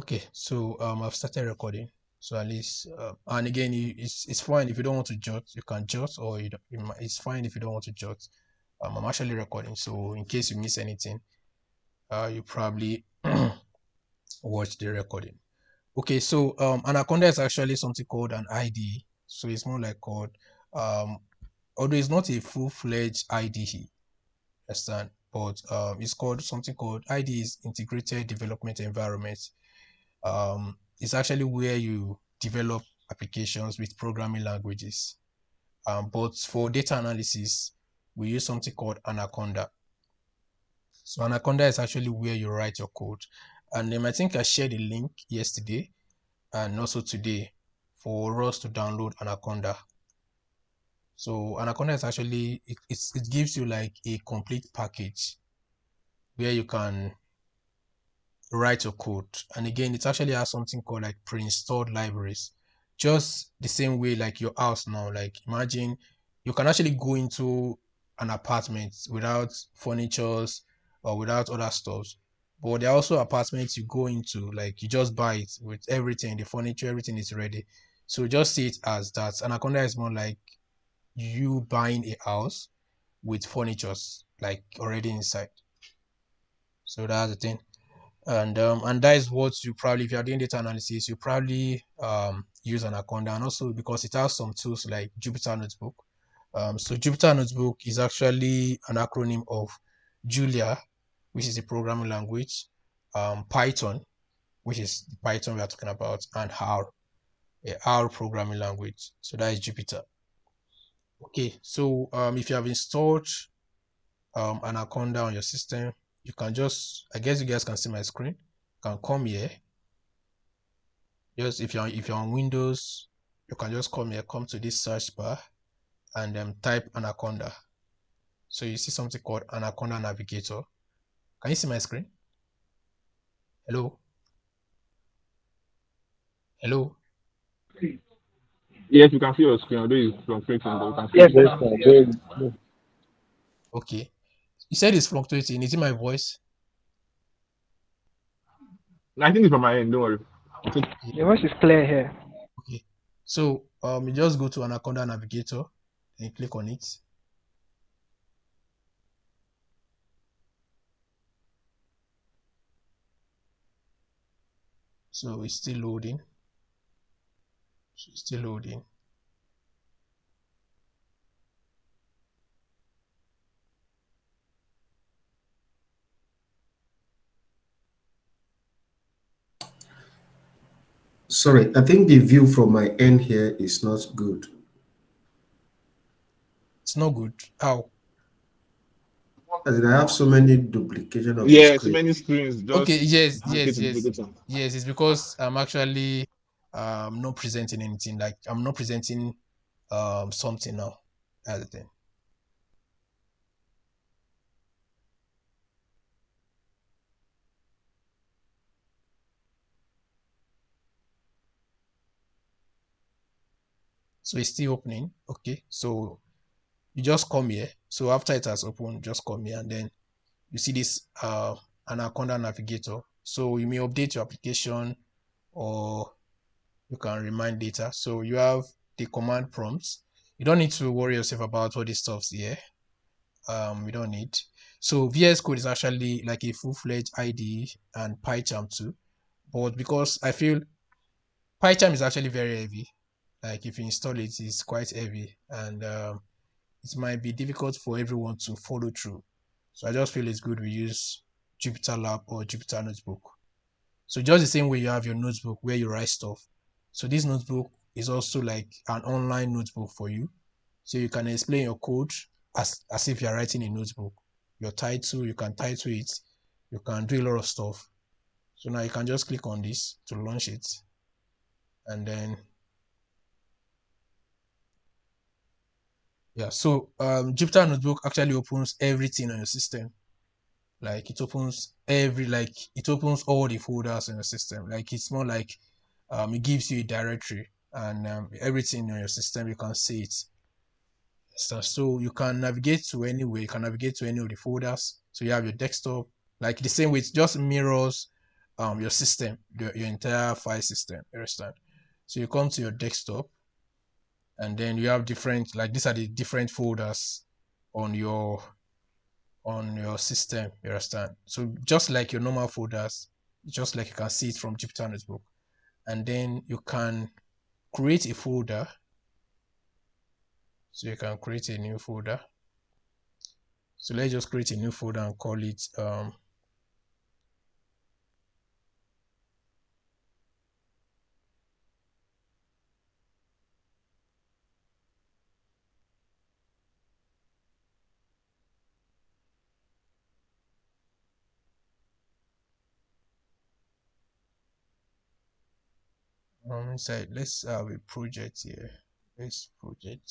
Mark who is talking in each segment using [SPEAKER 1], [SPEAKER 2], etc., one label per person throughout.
[SPEAKER 1] Okay, so I've started recording. So at least, and again, it's fine if you don't want to jot, you can jot, or it's fine if you don't want to jot. I'm actually recording, so in case you miss anything, you probably watch the recording. Okay, so Anaconda is actually something called an IDE. So it's more like called, um, although it's not a full-fledged IDE, understand, but it's called something called IDE is Integrated Development Environment. It's actually where you develop applications with programming languages. But for data analysis, we use something called Anaconda. So Anaconda is actually where you write your code. And I think I shared a link yesterday and also today for us to download Anaconda. So Anaconda is actually, it gives you like a complete package where you can write your code. And again, it actually has something called like pre-installed libraries. Just the same way like your house now. Like imagine you can actually go into an apartment without furnitures or without other stuff. But there are also apartments you go into, like you just buy it with everything, the furniture, everything is ready. So just see it as that. Anaconda is more like you buying a house with furnitures like already inside. So that's the thing. And that is what you probably, if you are doing data analysis, you probably use Anaconda, and also because it has some tools like Jupyter Notebook. So Jupyter Notebook is actually an acronym of Julia, which is a programming language, Python, which is the Python we are talking about, and R, a R programming language. So that is Jupyter. Okay, so if you have installed Anaconda on your system, you can just, I guess you guys can see my screen. You can come here. Just if you're on Windows, you can just come here, come to this search bar, and type Anaconda. So you see something called Anaconda Navigator. Can you see my screen? Hello? Hello?
[SPEAKER 2] Yes, you can see your screen, although it's fluctuating, but you can see
[SPEAKER 3] Yes,
[SPEAKER 2] it.
[SPEAKER 3] yes, sir.
[SPEAKER 1] Okay. You said it's fluctuating. Is it my voice?
[SPEAKER 2] I think it's from my end, don't worry.
[SPEAKER 3] Your voice is clear here.
[SPEAKER 1] Okay. So you just go to Anaconda Navigator and click on it. So it's still loading. It's still loading.
[SPEAKER 4] Sorry, I think the view from my end here is not good.
[SPEAKER 1] It's not good. How?
[SPEAKER 4] As in, I have so many duplication of the
[SPEAKER 2] Yeah, so
[SPEAKER 4] screen.
[SPEAKER 2] many screens
[SPEAKER 1] Okay,
[SPEAKER 2] just
[SPEAKER 1] yes,
[SPEAKER 2] duplicate
[SPEAKER 1] yes,
[SPEAKER 2] to
[SPEAKER 1] yes.
[SPEAKER 2] duplicate them.
[SPEAKER 1] Yes, it's because I'm actually not presenting anything. Like I'm not presenting something now. That's the thing. So it's still opening. Okay, so you just come here. So after it has opened, just come here, and then you see this Anaconda Navigator. So you may update your application, or you can remind data. So you have the command prompts. You don't need to worry yourself about all these stuffs here. We don't need. So VS Code is actually like a full-fledged IDE, and PyCharm too. But because I feel PyCharm is actually very heavy, like if you install it, it's quite heavy, and it might be difficult for everyone to follow through. So I just feel it's good we use Jupyter Lab or Jupyter Notebook. So just the same way you have your notebook where you write stuff. So this notebook is also like an online notebook for you. So you can explain your code as if you're writing a notebook. Your title, you can title it. You can do a lot of stuff. So now you can just click on this to launch it. And then, yeah. So Jupyter Notebook actually opens everything on your system. Like it opens all the folders in the system. Like it's more like it gives you a directory, and everything on your system you can see it. So you can navigate to anywhere, you can navigate to any of the folders. So you have your desktop, like the same way, it just mirrors your system, your entire file system. You understand? So you come to your desktop, and then you have different, like these are the different folders on your system. You understand? So just like your normal folders, just like you can see it from Jupyter Notebook, and then you can create a folder. So you can create a new folder. So let's just create a new folder and call it inside. Let's have a project here. This project.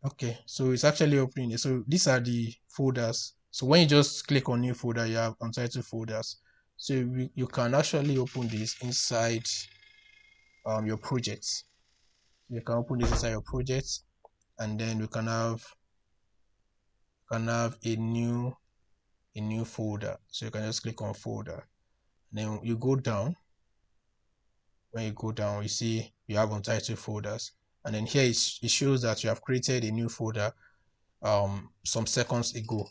[SPEAKER 1] Okay, so it's actually opening. So these are the folders. So when you just click on new folder, you have untitled folders. So you can actually open this inside your project. You can open this inside your project, and then we can have a new folder. So you can just click on folder, and then you go down. When you go down, you see you have untitled folders, and then here it shows that you have created a new folder some seconds ago.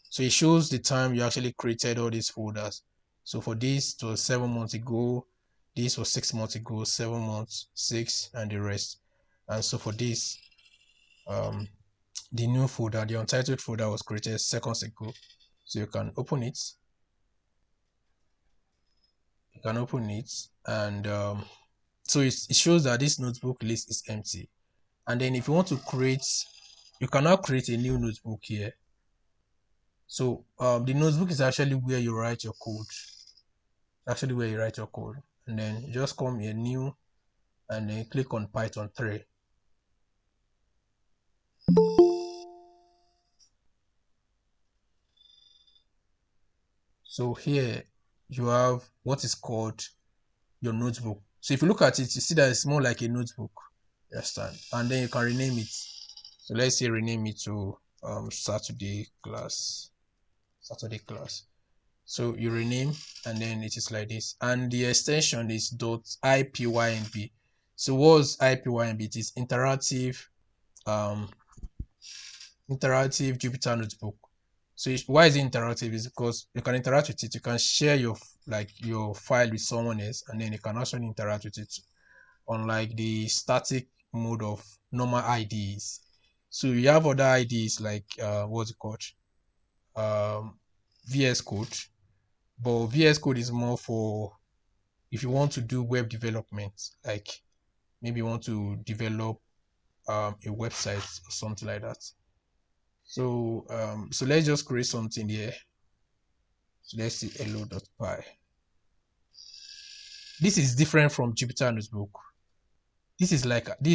[SPEAKER 1] So it shows the time you actually created all these folders. So for this, it was 7 months ago, this was 6 months ago, 7 months, 6, and the rest. And so for this, the new folder, the untitled folder, was created seconds ago. So you can open it. You can open it, and so it shows that this notebook list is empty. And then if you want to create, you can now create a new notebook here. So the notebook is actually where you write your code. Actually where you write your code. And then you just come here, new, and then click on Python 3. So here you have what is called your notebook. So if you look at it, you see that it's more like a notebook. You understand? And then you can rename it. So let's say rename it to Saturday class. So you rename, and then it is like this, and the extension is .ipynb. So what's ipynb? It is interactive Jupyter Notebook. So why is it interactive? Is because you can interact with it. You can share your file with someone else, and then you can also interact with it, unlike the static mode of normal IDEs. So you have other IDEs like what's it called, VS Code, but VS Code is more for if you want to do web development, like maybe you want to develop a website or something like that. So so let's just create something here. So let's see hello.py. This is different from Jupyter Notebook. This is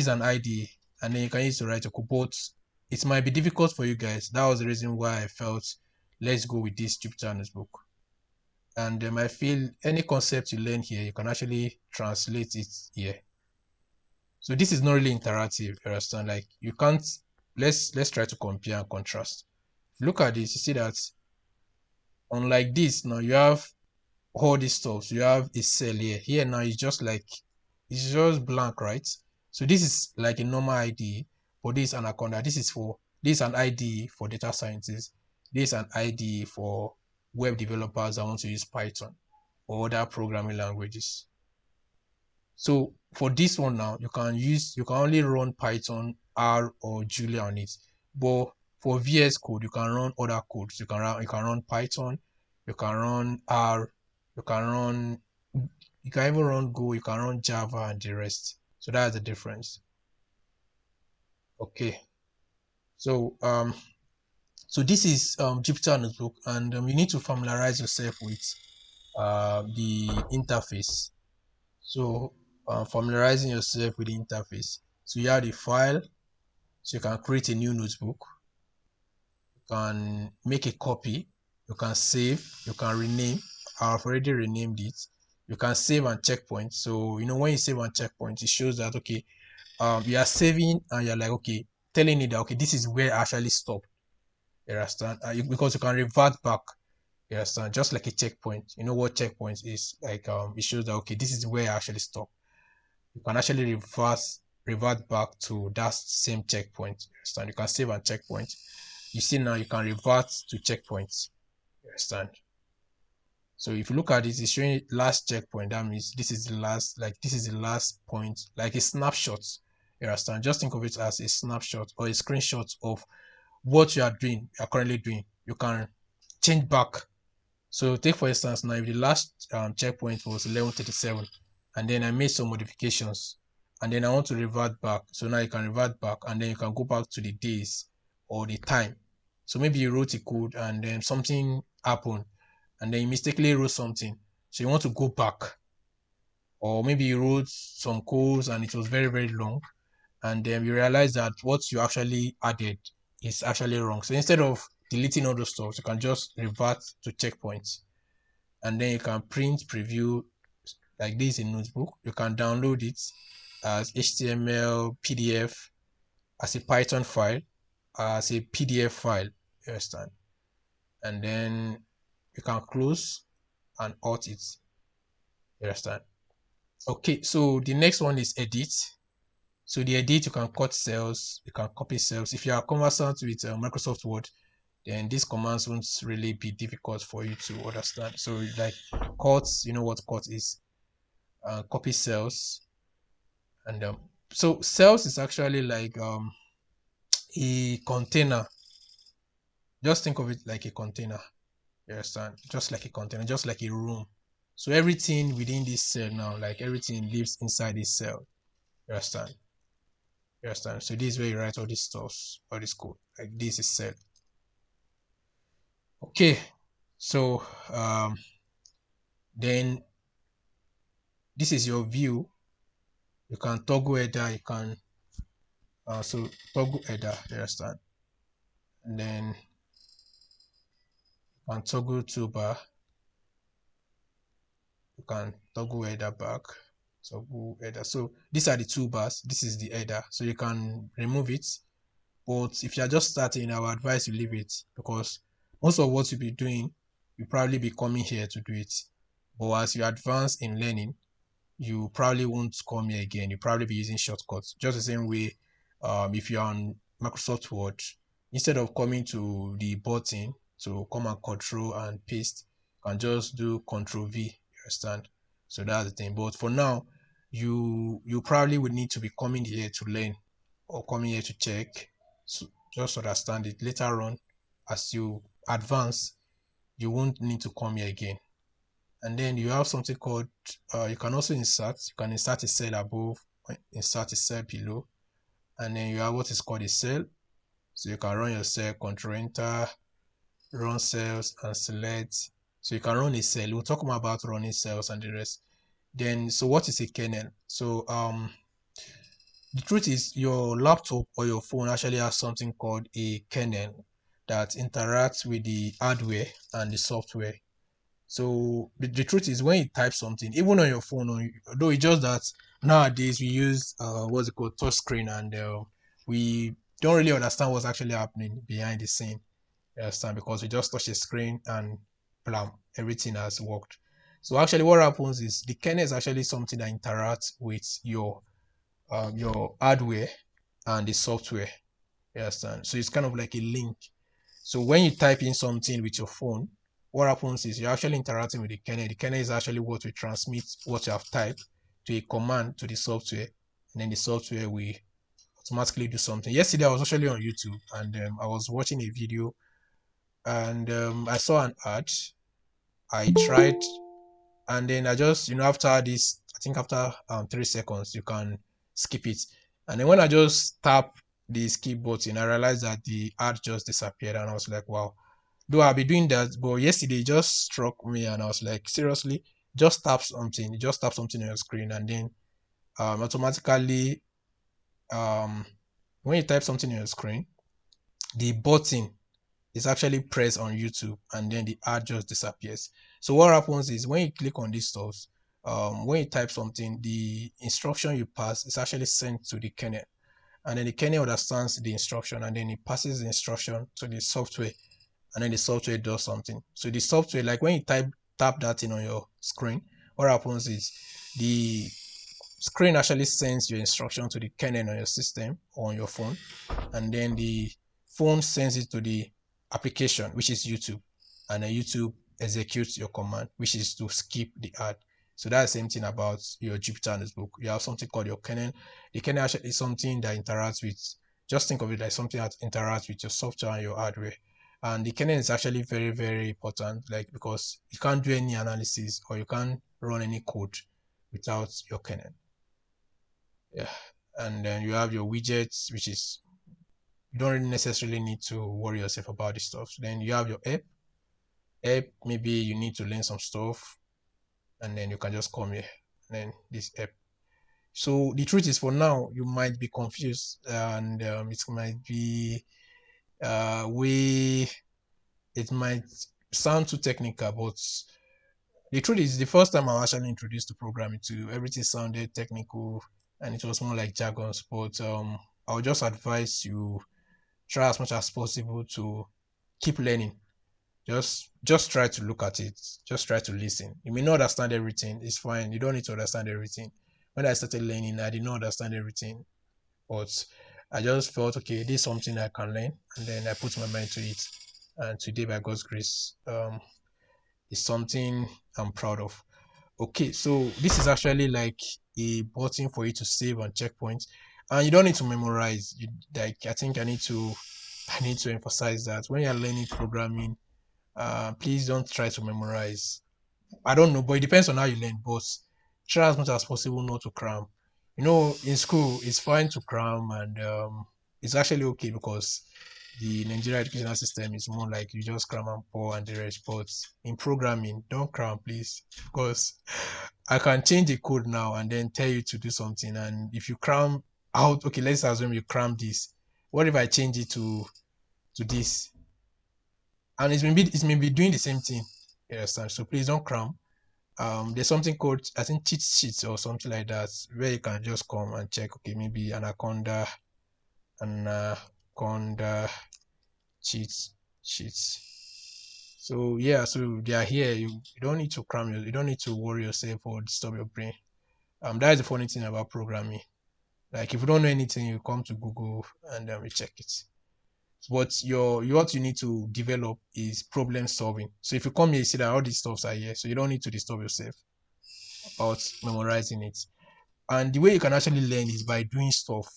[SPEAKER 1] an IDE, and then you can use to write a code, but it might be difficult for you guys. That was the reason why I felt let's go with this Jupyter Notebook. And I feel any concept you learn here, you can actually translate it here. So this is not really interactive, you understand? Like you can't, let's try to compare and contrast. Look at this, you see that unlike this, now you have all these stuff. So you have a cell here. Here now it's just blank, right? So this is like a normal IDE, but this is Anaconda. This is an IDE for data scientists. This is an IDE for web developers that want to use Python or other programming languages. So for this one now, you can only run Python, R, or Julia on it. But for VS Code, you can run other codes. You can run Python, you can run R, you can even run Go, you can run Java, and the rest. So that's the difference. Okay. So so this is Jupyter Notebook, and you need to familiarize yourself with the interface. So familiarizing yourself with the interface. So you have the file, so you can create a new notebook, you can make a copy, you can save, you can rename. I've already renamed it. You can save and checkpoint. So when you save and checkpoint, it shows that okay, you are saving and you're like, okay, telling it that okay, this is where I actually stop. You understand? Because you can revert back. You understand? Just like a checkpoint. You know what checkpoint is? Like it shows that okay, this is where I actually stop. You can actually revert back to that same checkpoint. You understand? You can save a checkpoint. You see now you can revert to checkpoints. You understand? So if you look at this, it's showing last checkpoint. That means this is the last, like this is the last point, like a snapshot. You understand? Just think of it as a snapshot or a screenshot of what you are doing, you are currently doing. You can change back. So take for instance now, if the last checkpoint was 11:37, and then I made some modifications, and then I want to revert back. So now you can revert back, and then you can go back to the days or the time. So maybe you wrote a code and then something happened, and then you mistakenly wrote something. So you want to go back, or maybe you wrote some codes and it was very, very long, and then you realize that what you actually added is actually wrong. So instead of deleting all those stuff, you can just revert to checkpoints, and then you can print preview like this in Notebook. You can download it as HTML, PDF, as a Python file, as a PDF file. You understand? And then you can close and alt it. You understand? Okay, so the next one is edit. So the edit, you can cut cells, you can copy cells. If you are conversant with Microsoft Word, then these commands won't really be difficult for you to understand. So like cut, you know what cut is, copy cells, and so cells is actually like a container. Just think of it like a container. You understand? Just like a container, just like a room. So everything within this cell now, like everything lives inside this cell. You understand? You understand? So this is where you write all these stuff, all this code. Like this is cell. Okay. So then this is your view. You can toggle header. You can so toggle header. You understand? And then you can toggle toolbar. You can toggle header back. Toggle header. So these are the toolbars. This is the header. So you can remove it. But if you are just starting, I would advise you leave it, because most of what you'll be doing, you probably be coming here to do it. But as you advance in learning, you probably won't come here again. You probably be using shortcuts. Just the same way, if you're on Microsoft Word, instead of coming to the button to come and control and paste, you can just do Control V. You understand? So that's the thing. But for now, you probably would need to be coming here to learn, or coming here to check. So just understand it. Later on, as you advance, you won't need to come here again. And then you have something called you can also insert. You can insert a cell above, insert a cell below, and then you have what is called a cell. So you can run your cell, Control Enter, run cells, and select. So you can run a cell. We'll talk more about running cells and the rest. Then, so what is a kernel? So the truth is, your laptop or your phone actually has something called a kernel that interacts with the hardware and the software. So the truth is, when you type something, even on your phone, though it's just that nowadays we use what's it called, touch screen, and we don't really understand what's actually happening behind the scene. You understand? Because we just touch a screen and blam, everything has worked. So actually, what happens is the kernel is actually something that interacts with your hardware and the software. You understand? So it's kind of like a link. So when you type in something with your phone, what happens is you're actually interacting with the kernel. The kernel is actually what will transmit what you have typed to a command to the software, and then the software will automatically do something. Yesterday I was actually on YouTube, and I was watching a video, and I saw an ad. I tried, and then I just, after this, I think after 3 seconds you can skip it, and then when I just tap the skip button, I realized that the ad just disappeared, and I was like, wow. Though I'll be doing that, but yesterday it just struck me, and I was like, seriously, just tap something, just tap something on your screen, and then automatically, when you type something on your screen, the button is actually pressed on YouTube, and then the ad just disappears. So what happens is, when you click on these stuff, when you type something, the instruction you pass is actually sent to the kernel, and then the kernel understands the instruction, and then it passes the instruction to the software, and then the software does something. So the software, like when you tap that in on your screen, what happens is the screen actually sends your instruction to the kernel on your system or on your phone, and then the phone sends it to the application, which is YouTube, and then YouTube executes your command, which is to skip the ad. So that's the same thing about your Jupyter Notebook. You have something called your kernel. The kernel actually is something that interacts with, just think of it like something that interacts with your software and your hardware. And the kernel is actually very, very important, like, because you can't do any analysis or you can't run any code without your kernel. Yeah. And then you have your widgets, which is, you don't really necessarily need to worry yourself about this stuff. Then you have your app. Maybe you need to learn some stuff, and then you can just come here, and then this app. So the truth is, for now, you might be confused, and it might be it might sound too technical, but the truth is, the first time I was actually introduced to programming, to everything sounded technical, and it was more like jargons. But I would just advise you try as much as possible to keep learning. Just try to look at it. Just try to listen. You may not understand everything. It's fine. You don't need to understand everything. When I started learning, I did not understand everything, but I just felt, okay, this is something I can learn, and then I put my mind to it. And today, by God's grace, it's something I'm proud of. Okay, so this is actually like a button for you to save and checkpoints, and you don't need to memorize. I think I need to emphasize that when you're learning programming, please don't try to memorize. I don't know, but it depends on how you learn. But try as much as possible not to cram. In school it's fine to cram, and it's actually okay, because the Nigerian educational system is more like you just cram and pour and the rest. But in programming, don't cram, please, because I can change the code now and then tell you to do something, and if you cram out, okay, let's assume you cram this. What if I change it to this? And it's maybe doing the same thing. You understand? So please don't cram. There's something called, I think, cheat sheets or something like that, where you can just come and check, okay, maybe anaconda cheat sheets. So yeah, so they are here. You don't need to cram you don't need to worry yourself or disturb your brain. That is the funny thing about programming. Like, if you don't know anything, you come to Google and then we check it. But what you need to develop is problem solving. So if you come here, you see that all these stuffs are here, so you don't need to disturb yourself about memorizing it. And the way you can actually learn is by doing stuff.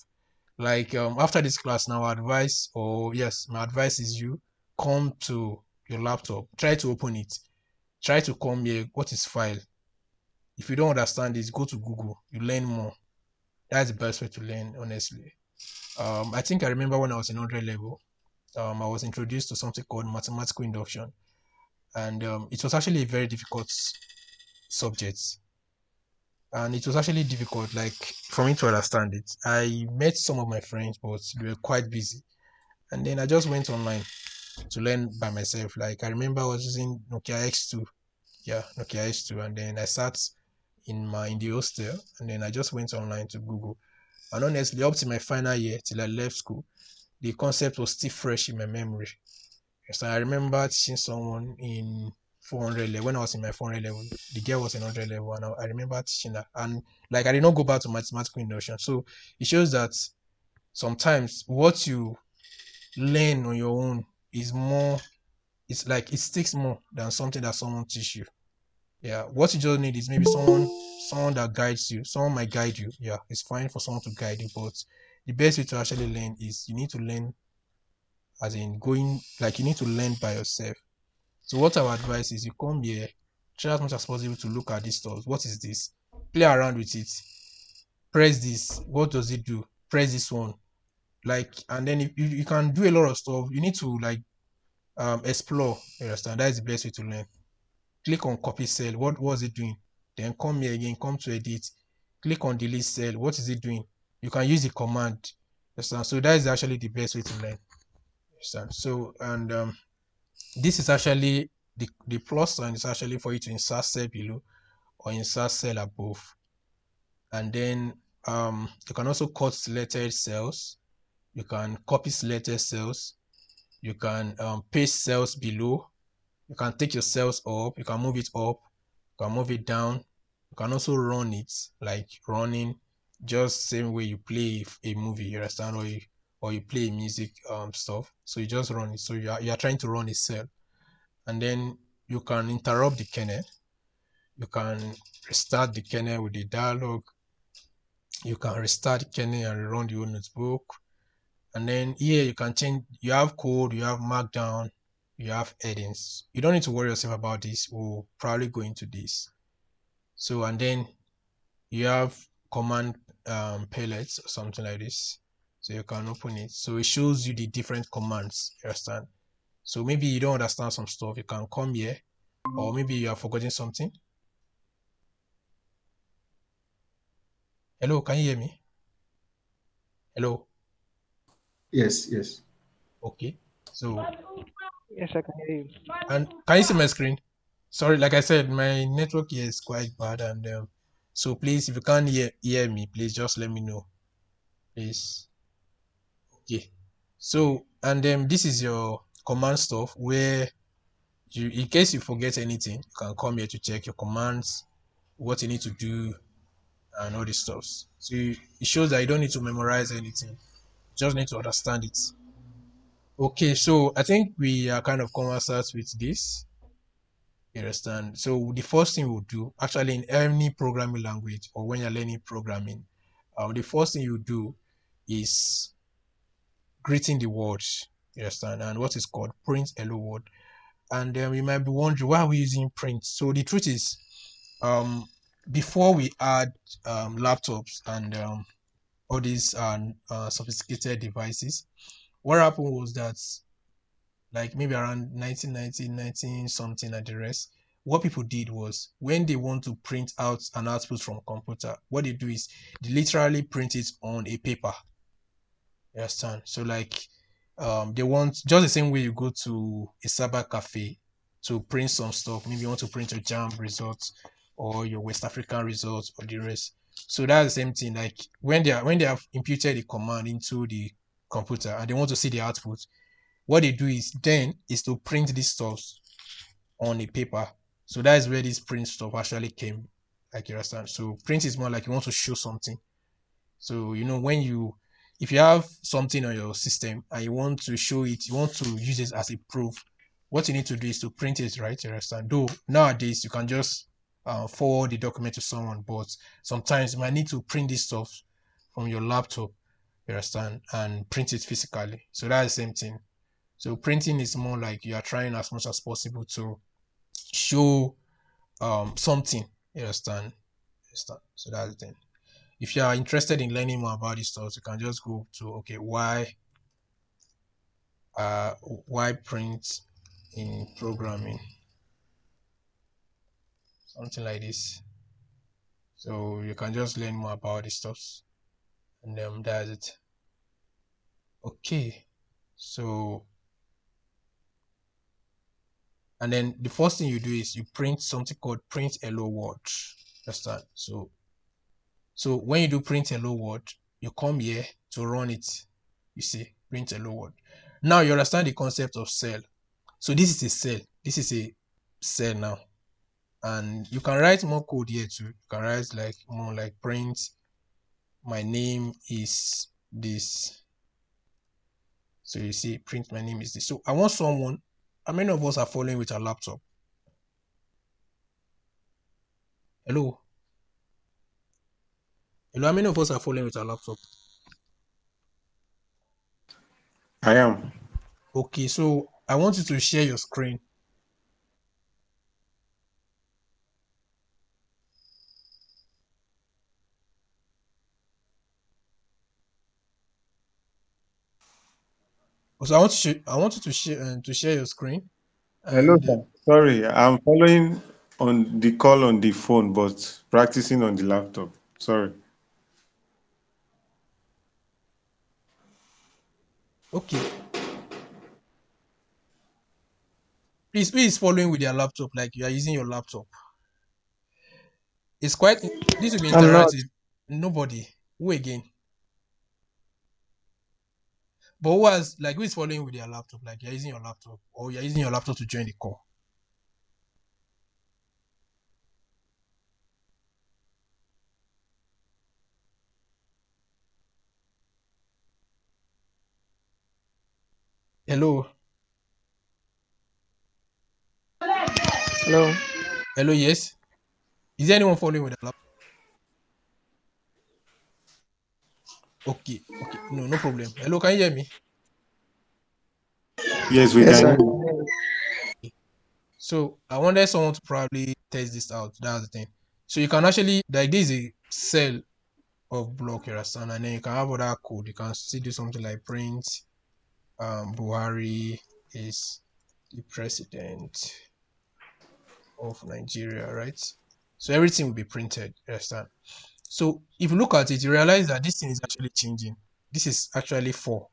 [SPEAKER 1] Like, after this class now, my advice is you come to your laptop, try to open it, try to come here. What is file? If you don't understand this, go to Google, you learn more. That's the best way to learn, honestly. I think I remember when I was in 100 level, I was introduced to something called mathematical induction, and it was actually a very difficult subject, and it was actually difficult, like, for me to understand it. I met some of my friends, but they were quite busy, and then I just went online to learn by myself. Like, I remember I was using Nokia X2, Nokia X2, and then I sat in the hostel, and then I just went online to Google. And honestly, up to my final year, till I left school, the concept was still fresh in my memory. So I remember teaching someone in 400 level. When I was in my 400 level, the girl was in 100 level, and I remember teaching her. And like, I did not go back to mathematical induction. So it shows that sometimes what you learn on your own is more, it's like it sticks more than something that someone teach you. Yeah, what you just need is maybe someone that guides you. Someone might guide you. Yeah, it's fine for someone to guide you, but the best way to actually learn is you need to learn, as in going, like, you need to learn by yourself. So what I would advise is you come here, try as much as possible to look at this stuff. What is this? Play around with it. Press this. What does it do? Press this one. Like, and then if you can do a lot of stuff. You need to, like, explore. You understand? That is the best way to learn. Click on copy cell. What was it doing? Then come here again, come to edit. Click on delete cell. What is it doing? You can use the command. Understand? So that is actually the best way to learn. Understand? So, and this is actually the plus sign is actually for you to insert cell below or insert cell above. And then you can also cut selected cells. You can copy selected cells. You can paste cells below. You can take your cells up. You can move it up. You can move it down. You can also run it, like running, just same way you play a movie, you understand, or you play music stuff. So you just run it. So you are trying to run a cell, and then you can interrupt the kernel. You can restart the kernel with the dialog. You can restart the kernel and run the whole notebook. And then here you can change, you have code, you have markdown, you have headings. You don't need to worry yourself about this. We'll probably go into this. So, and then you have command palettes or something like this. So you can open it. So it shows you the different commands, you understand? So maybe you don't understand some stuff, you can come here, or maybe you are forgetting something. Hello, can you hear me? Hello?
[SPEAKER 4] Yes, yes.
[SPEAKER 1] Okay. So,
[SPEAKER 3] Yes, I can hear you.
[SPEAKER 1] and can you see my screen? Sorry, like I said, my network here is quite bad, and so please, if you can't hear me, please just let me know, please. Okay. So, and then this is your command stuff where you, in case you forget anything, you can come here to check your commands, what you need to do, and all this stuff. So it shows that you don't need to memorize anything, you just need to understand it. Okay, so I think we are kind of conversant with this. You understand? So the first thing we'll do, actually in any programming language or when you're learning programming, the first thing you do is greeting the words. You understand? And what is called print hello world. And you might be wondering, why are we using print? So the truth is, before we add laptops and all these sophisticated devices, what happened was that, like maybe around 1990, 19 something and the rest, what people did was when they want to print out an output from computer, what they do is they literally print it on a paper. You understand? So like they want, just the same way you go to a cyber cafe to print some stuff, maybe you want to print your JAMB results or your West African results or the rest. So that's the same thing. Like when they have imputed a command into the computer and they want to see the output, what they do is then is to print these stuff on a paper. So that is where this print stuff actually came, like you understand. So print is more like you want to show something. So when you, if you have something on your system and you want to show it, you want to use it as a proof, what you need to do is to print it, right? You understand? Though nowadays you can just forward the document to someone, but sometimes you might need to print this stuff from your laptop, you understand, and print it physically. So that's the same thing. So printing is more like you are trying as much as possible to show something. You understand? So that's the thing. If you are interested in learning more about this stuff, you can just go to why print in programming, something like this. So you can just learn more about this stuff, and that's it. Okay, so and then the first thing you do is you print something called print hello world. Understand? So when you do print hello world, you come here to run it. You see, print hello world. Now you understand the concept of cell. So this is a cell. This is a cell now. And you can write more code here too. You can write like more like print, my name is this. So you see, print my name is this. So I want someone, how many of us are following with a laptop? Hello? Hello, how many of us are following with a laptop?
[SPEAKER 4] I am.
[SPEAKER 1] Okay, so I want you to share your screen. So I want you to share your screen.
[SPEAKER 4] Hello,
[SPEAKER 1] And
[SPEAKER 4] sir. Sorry, I'm following on the call on the phone, but practicing on the laptop. Sorry.
[SPEAKER 1] okay, please, who is following with your laptop? Like you are using your laptop. It's quite, this will be
[SPEAKER 3] I'm not.
[SPEAKER 1] interactive. Nobody. Who again? But who is following with their laptop? Like you're using your laptop or you're using your laptop to join the call. Hello.
[SPEAKER 3] Hello.
[SPEAKER 1] Hello, yes. Is there anyone following with a laptop? Okay, okay. No, no problem. Hello, can you hear me?
[SPEAKER 4] Yes, we
[SPEAKER 3] Yes,
[SPEAKER 4] can
[SPEAKER 3] sir. I
[SPEAKER 4] hear
[SPEAKER 3] can
[SPEAKER 4] you.
[SPEAKER 3] hear you.
[SPEAKER 1] So I wanted someone to probably test this out. That's the thing. So you can actually like this is a cell of block, you understand, and then you can have other code. You can still do something like print Buhari is the president of Nigeria, right? So everything will be printed, you understand? So if you look at it, you realize that this thing is actually changing. This is actually 4.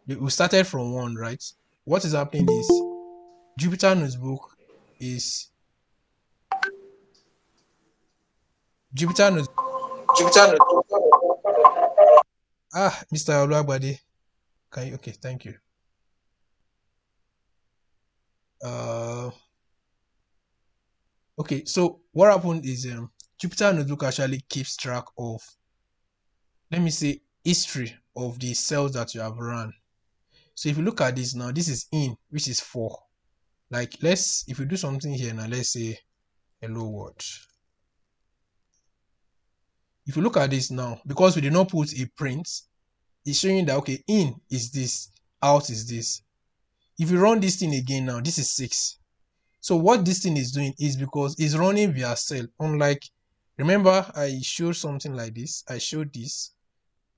[SPEAKER 1] We started from 1, right? What is happening is Jupyter Notebook is Jupyter Notebook.
[SPEAKER 3] Jupiter.
[SPEAKER 1] Mr. Oluwagbade, can you? Okay, thank you. Uh, okay. So what happened is Jupyter Notebook actually keeps track of, let me say, history of the cells that you have run. So if you look at this now, this is in, which is 4. Like if you do something here now, let's say hello world. If you look at this now, because we did not put a print, it's showing that okay, in is this, out is this. If you run this thing again now, this is 6. So what this thing is doing is because it's running via cell. Unlike, remember I showed something like this. I showed this,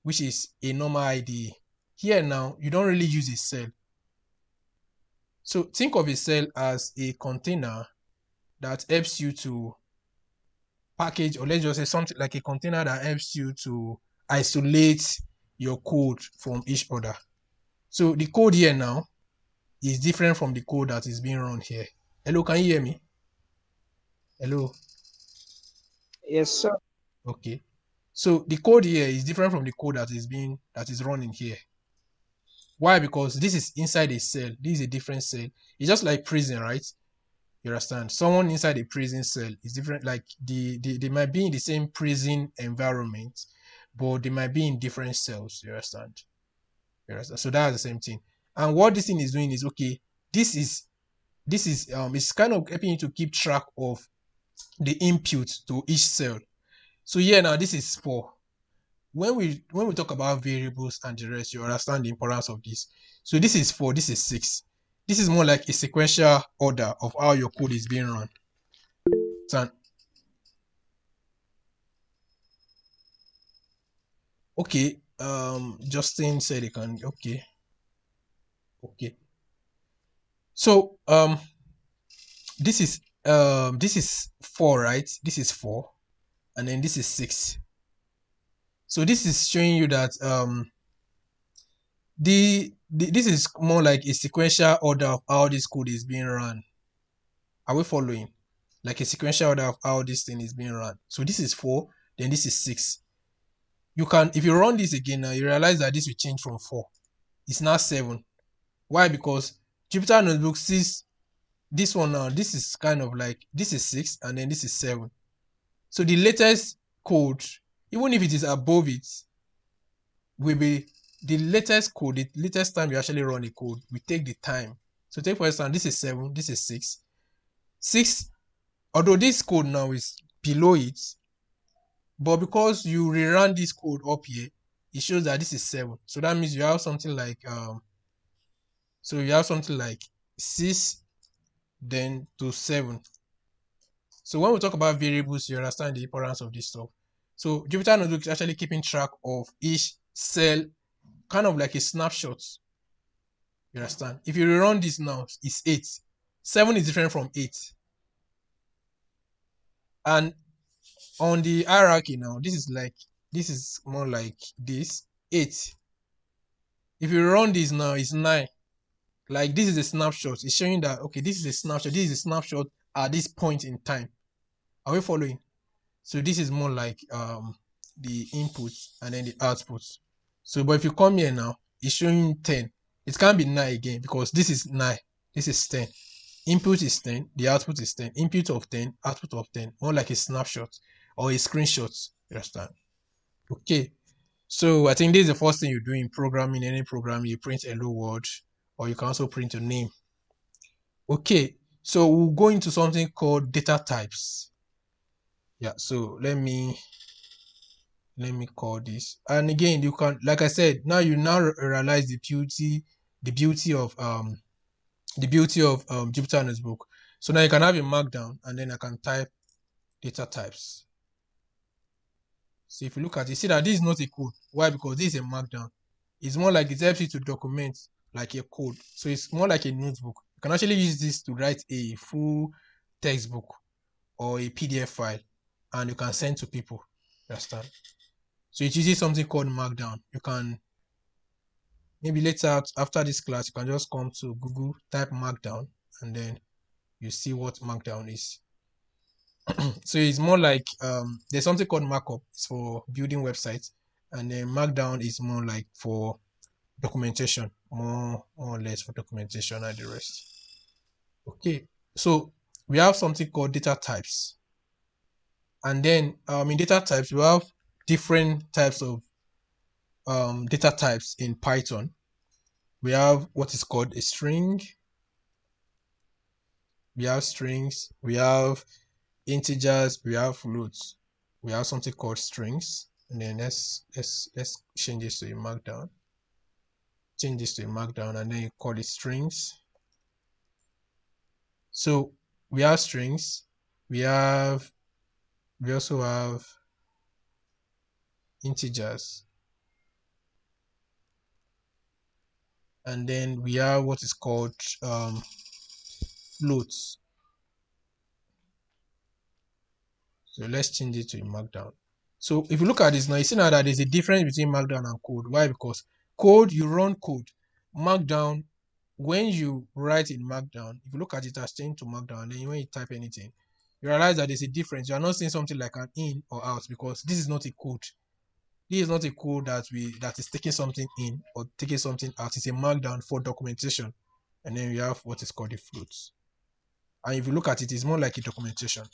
[SPEAKER 1] which is a normal IDE. Here now, you don't really use a cell. So think of a cell as a container that helps you to package, or let's just say something like a container that helps you to isolate your code from each other. So the code here now is different from the code that is being run here. Hello, can you hear me? Hello.
[SPEAKER 3] Yes, sir.
[SPEAKER 1] Okay. So the code here is different from the code that is running here. Why? Because this is inside a cell. This is a different cell. It's just like prison, right? You understand? Someone inside a prison cell is different. Like they might be in the same prison environment, but they might be in different cells. You understand? You understand? So that's the same thing. And what this thing is doing is okay. This is it's kind of helping you to keep track of the input to each cell. So here now this is 4. When we talk about variables and the rest, you understand the importance of this. So this is 4, this is 6. This is more like a sequential order of how your code is being run. So, okay, Justin said he can. Okay. So this is 4, right? This is 4, and then this is 6. So this is showing you that this is more like a sequential order of how this code is being run. Are we following? Like a sequential order of how this thing is being run. So this is 4, then this is 6. You can, if you run this again now, you realize that this will change from 4. It's now 7. Why? Because Jupyter Notebook sees this one now. This is kind of like, this is 6, and then this is 7. So the latest code, even if it is above it, will be the latest code, the latest time you actually run a code, we take the time. So take for instance, this is 7, this is 6. 6, although this code now is below it, but because you rerun this code up here, it shows that this is 7. So that means you have something like 6 then to 7. So when we talk about variables, you understand the importance of this stuff. So Jupyter Notebook is actually keeping track of each cell, kind of like a snapshot. You understand? If you rerun this now, it's 8. 7 is different from 8. And on the hierarchy now, this is more like this 8. If you run this now, it's 9. Like this is a snapshot. It's showing that okay, this is a snapshot. This is a snapshot at this point in time. Are we following? So this is more like the input and then the output. So but if you come here now, it's showing 10. It can't be 9 again because this is 9. This is 10. Input is 10, the output is 10. Input of 10, output of 10. More like a snapshot or a screenshot. You understand? Okay. So I think this is the first thing you do in programming. Any program, you print hello world, or you can also print your name. Okay. So we'll go into something called data types. Yeah. So let me call this. And again, you can, like I said, now you realize the beauty of Jupyter Notebook. So now you can have a markdown, and then I can type data types. So if you look at it, you see that this is not a code. Why? Because this is a markdown. It's more like it helps you to document like a code. So it's more like a notebook. You can actually use this to write a full textbook or a PDF file, and you can send to people. Understand? So it uses something called markdown. You can maybe later after this class, you can just come to Google, type markdown, and then you see what markdown is. So it's more like there's something called markup. It's for building websites, and then markdown is more like for documentation, more or less for documentation and the rest. Okay, so we have something called data types, and then in data types we have different types of data types in Python. We have what is called a string. We have strings. We have integers. We have floats. We have something called strings. And then let's change this to a markdown. Change this to a markdown, and then you call it strings. So we have strings. We also have integers. And then we have what is called floats. So let's change it to a markdown. So if you look at this now, you see now that there's a difference between markdown and code. Why? Because code, you run code. Markdown, when you write in markdown, if you look at it as changed to markdown, and then when you type anything, you realize that there's a difference. You are not seeing something like an in or out, because this is not a code. This is not a code that is taking something in or taking something out. It's a markdown for documentation. And then we have what is called the floats. And if you look at it, it's more like a documentation.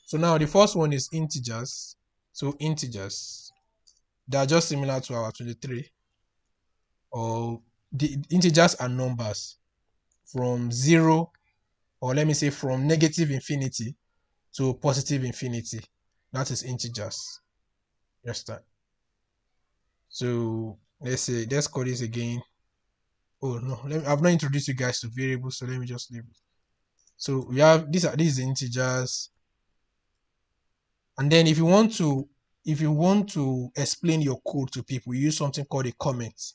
[SPEAKER 1] So now the first one is integers. So integers, they are just similar to our 23. Or the integers are numbers from 0, or let me say from negative infinity to positive infinity. That is integers. Understand? So let's call this again. Oh no, I've not introduced you guys to variables, so let me just leave it. So we have these are integers. And then if you want to explain your code to people, you use something called a comment.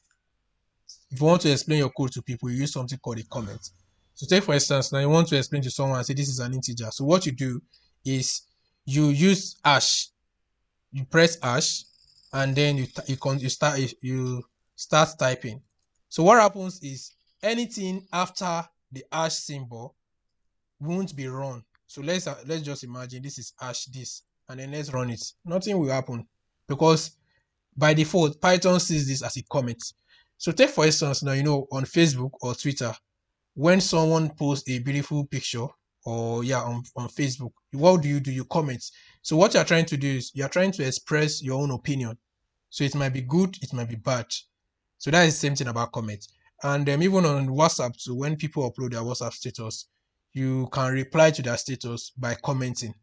[SPEAKER 1] If you want to explain your code to people, you use something called a comment. So take for instance, now you want to explain to someone and say this is an integer. So what you do is you use hash. You press hash, and then you start typing. So what happens is anything after the hash symbol won't be run. So let's just imagine this is hash this, and then let's run it. Nothing will happen, because by default Python sees this as a comment. So take for instance now, on Facebook or Twitter, when someone posts a beautiful picture, or on Facebook, what do? You comment. So what you're trying to do is you're trying to express your own opinion. So it might be good, it might be bad. So that is the same thing about comments. And even on WhatsApp, so when people upload their WhatsApp status, you can reply to their status by commenting.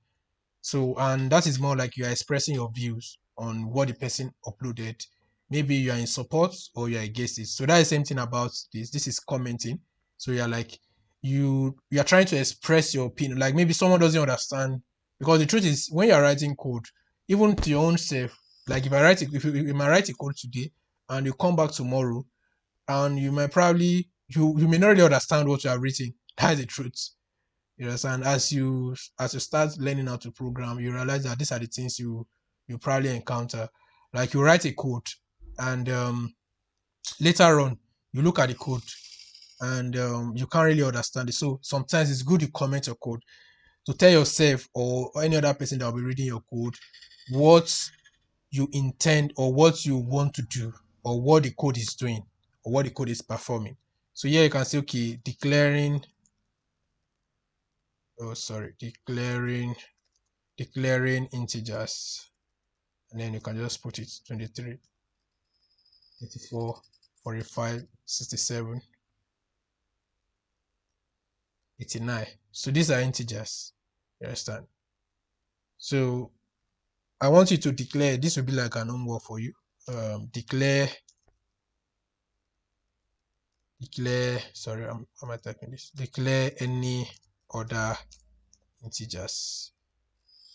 [SPEAKER 1] So, and that is more like you are expressing your views on what the person uploaded. Maybe you are in support or you are against it. So that is the same thing about this. This is commenting. So you're like, you are trying to express your opinion. Like maybe someone doesn't understand, because the truth is when you're writing code, even to your own self, like if you might write a code today and you come back tomorrow, and you might probably you may not really understand what you are written. That's the truth. You understand? As you start learning how to program, you realize that these are the things you probably encounter. Like you write a code, and later on you look at the code, and you can't really understand it. So sometimes it's good you comment your code to tell yourself or any other person that will be reading your code what you intend or what you want to do, or what the code is doing, or what the code is performing. So here you can say, okay, declaring integers, and then you can just put it 23, 34, 45, 67, 89. So these are integers. You understand? So I want you to declare, this will be like an homework for you. Declare, sorry, am I typing this? Declare any other integers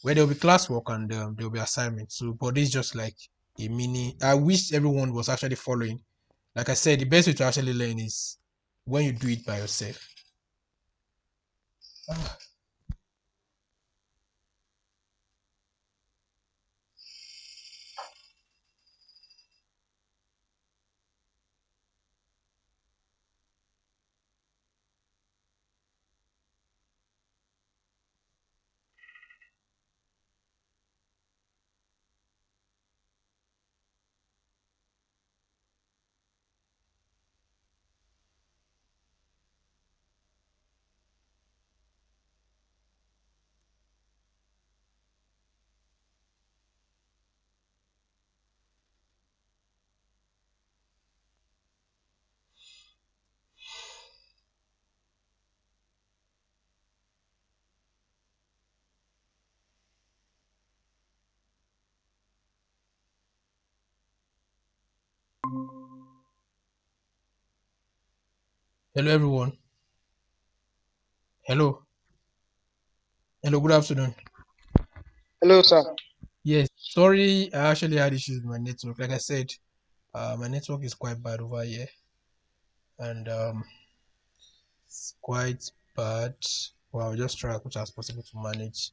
[SPEAKER 1] where there will be classwork and there will be assignments. So, but this is just like a mini. I wish everyone was actually following. Like I said, the best way to actually learn is when you do it by yourself. Hello, everyone. Hello. Hello, good afternoon.
[SPEAKER 3] Hello, sir.
[SPEAKER 1] Yes, sorry, I actually had issues with my network. Like I said, my network is quite bad over here, and it's quite bad. Well, I'll just try as much as possible to manage.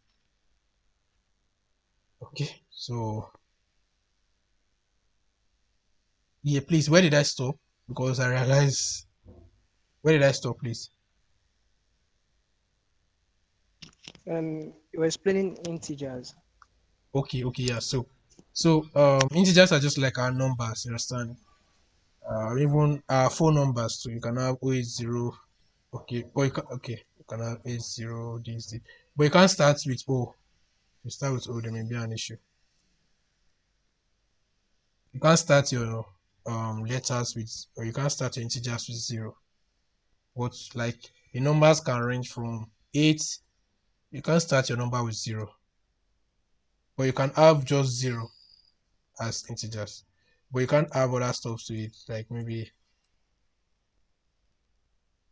[SPEAKER 1] Okay, so yeah, please, where did I stop? Because I realized, where did I stop, please?
[SPEAKER 3] You were explaining integers.
[SPEAKER 1] Okay, yeah. So, integers are just like our numbers, you understand? Even our phone numbers. So you can have 080. Okay, but you can have 80 this. But you can't start with O. If you start with O, there may be an issue. You can't start your letters with, or you can't start your integers with 0. But like the numbers can range from 8. You can't start your number with 0, but you can have just 0 as integers. But you can't have other stuff to it, like maybe.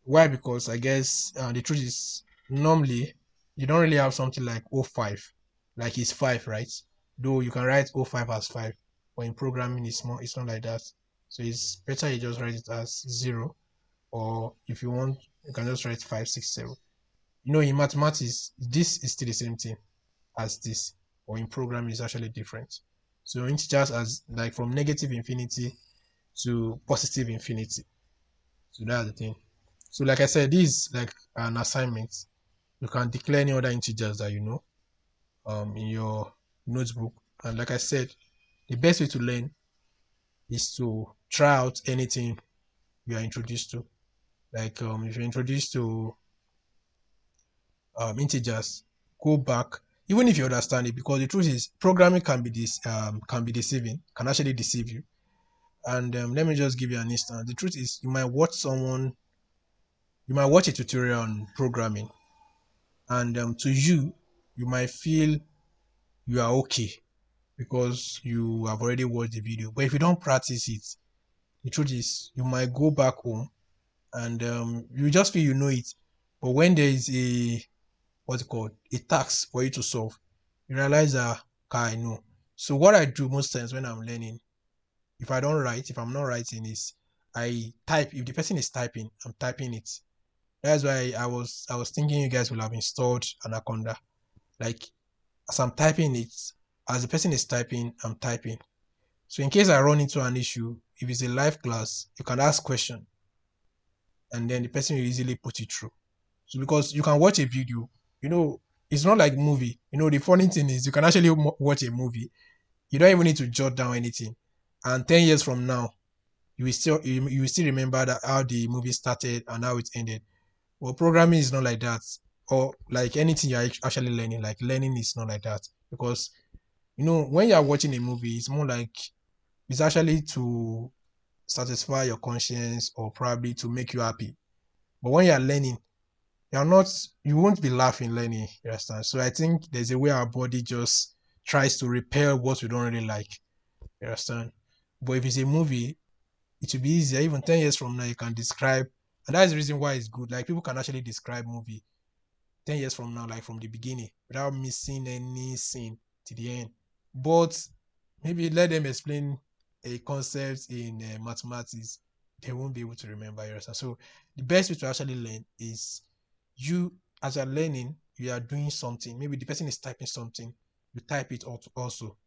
[SPEAKER 1] Why? Because I guess the truth is, normally you don't really have something like 05, like it's 5, right? Though you can write 05 as 5, but in programming it's not like that. So it's better you just write it as 0, or if you want, you can just write 567. In mathematics, this is still the same thing as this, or in programming is actually different. So integers as like from negative infinity to positive infinity. So that's the thing. So like I said, this is like an assignment. You can declare any other integers that you know in your notebook. And like I said, the best way to learn is to try out anything you are introduced to. Like if you're introduced to integers, go back, even if you understand it, because the truth is programming can be deceiving, can actually deceive you. And let me just give you an instance. The truth is, you might watch a tutorial on programming, and to you, you might feel you are okay because you have already watched the video. But if you don't practice it, the truth is, you might go back home and you just feel you know it. But when there is a task for you to solve, you realize that, I know. So what I do most times when I'm learning, if I'm not writing, is I type. If the person is typing, I'm typing it. That's why I was thinking you guys will have installed Anaconda. Like, as I'm typing it, as the person is typing, I'm typing. So in case I run into an issue, if it's a live class, you can ask question, and then the person will easily put it through. So because you can watch a video, it's not like movie. The funny thing is you can actually watch a movie. You don't even need to jot down anything. And 10 years from now, you will still remember that how the movie started and how it ended. Well, programming is not like that, or like anything you're actually learning. Like learning is not like that because when you are watching a movie, it's more like it's actually to satisfy your conscience or probably to make you happy. But when you are learning, you won't be laughing learning. You understand? So I think there's a way our body just tries to repel what we don't really like. You understand? But if it's a movie, it will be easier. Even 10 years from now, you can describe, and that's the reason why it's good. Like people can actually describe movie 10 years from now, like from the beginning, without missing any scene to the end. But maybe let them explain a concept in mathematics, they won't be able to remember yours. So the best way to actually learn is you, as you're learning, you are doing something. Maybe the person is typing something, you type it also.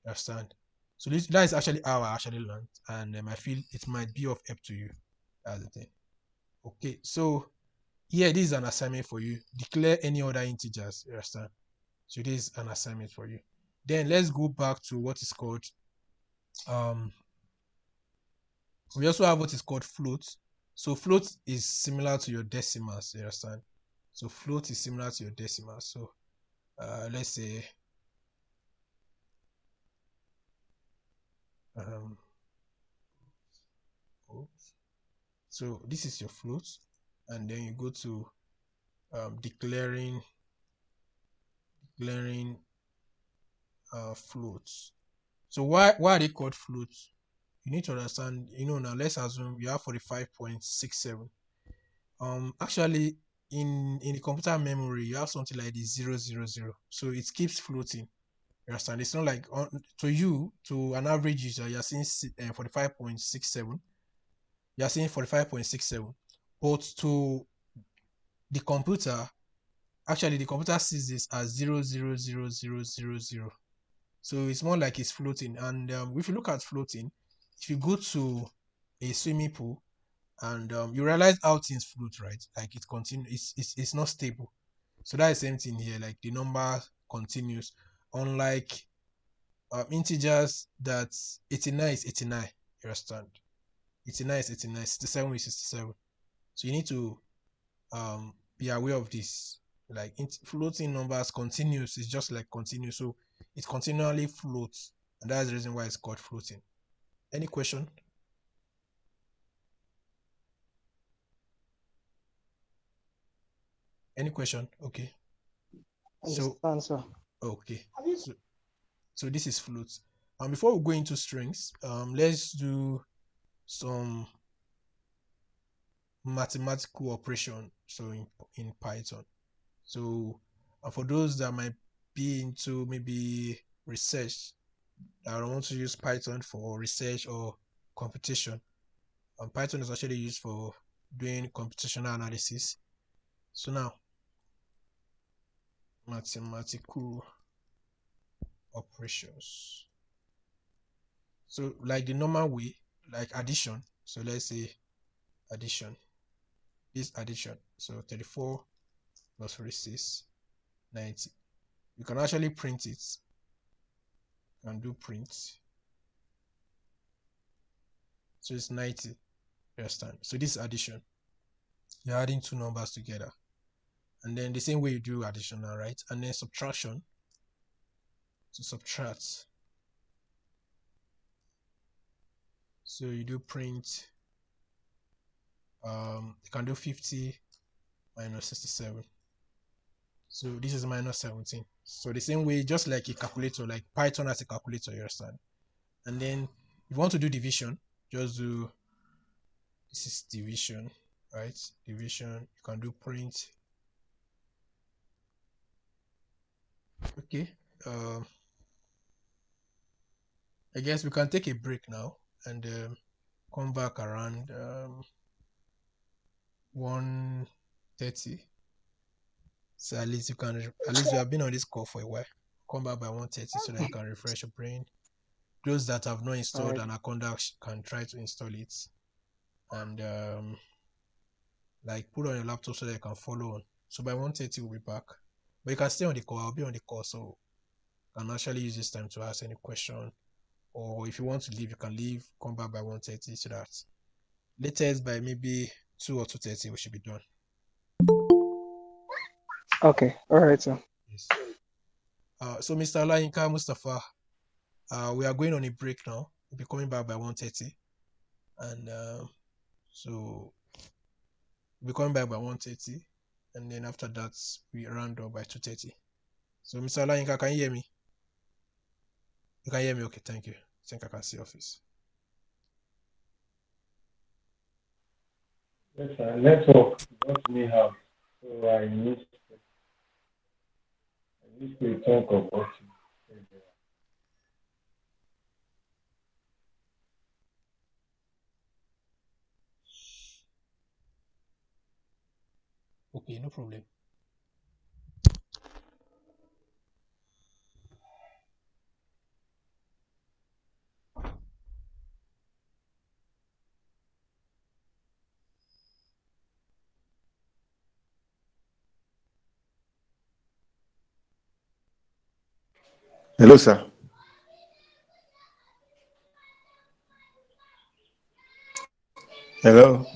[SPEAKER 1] Understand? So that is actually how I actually learned, and I feel it might be of help to you. That's the thing. Okay, so yeah, this is an assignment for you. Declare any other integers. You understand? So this is an assignment for you. Then let's go back to what is called um we also have what is called float. So float is similar to your decimals, you understand? So float is similar to your decimals. So let's say um so this is your float, and then you go to declaring floats. So why are they called floats? You need to understand, now let's assume you have 45.67. Actually, in the computer memory, you have something like this 000. So it keeps floating. You understand? It's not like to an average user, you're seeing 45.67. You're seeing 45.67. But to the computer, actually, the computer sees this as 00000. So it's more like it's floating. And if you look at floating, if you go to a swimming pool and you realize how things float, right? Like it continues, it's not stable. So that's the same thing here. Like the number continues, unlike integers that 89 is 89. You understand? 89 is 89, 67 is 67. So you need to be aware of this. Like floating numbers continues is just like continuous, so it continually floats, and that's the reason why it's called floating. Any question? Any question? Okay. So
[SPEAKER 3] Understand, sir.
[SPEAKER 1] okay. So this is float. Before we go into strings, let's do some mathematical operation. So in Python. So for those that might be into maybe research, I don't want to use Python for research or computation. Python is actually used for doing computational analysis. So now, mathematical operations. So like the normal way, like addition. So let's say addition. This addition. So 34 plus 46, 90. You can actually print it. You can do print. So it's 90. You understand? So this addition. You're adding two numbers together. And then the same way you do additional, right? And then subtraction. To subtract. So you do print. You can do 50 minus 67. So this is minus 17. So the same way, just like a calculator, like Python has a calculator, you understand? And then if you want to do division, just do, this is division, right? Division, you can do print. Okay. I guess we can take a break now and come back around 1:30. So at least you have been on this call for a while. Come back by 1:30 so that you can refresh your brain. Those that have not installed Anaconda can try to install it and like put on your laptop so that you can follow on. So by 1:30 we'll be back. But you can stay on the call. I'll be on the call, so you can actually use this time to ask any question or if you want to leave, you can leave, come back by 1:30, so that latest by maybe 2 or 2:30 we should be done.
[SPEAKER 3] Okay. All right, sir.
[SPEAKER 1] Yes. So Mr. Olayinka Mustafa, we are going on a break now. We'll be coming back by 1:30, and so we'll be coming back by 1:30, and then after that we round up by 2:30. So Mr. Olayinka, can you hear me? You can hear me? Okay, thank you. I think I can see office.
[SPEAKER 5] Yes, sir. Network got me out, so I missed the chunk of what you said there.
[SPEAKER 1] Okay, no problem.
[SPEAKER 4] Hello, sir. Hello.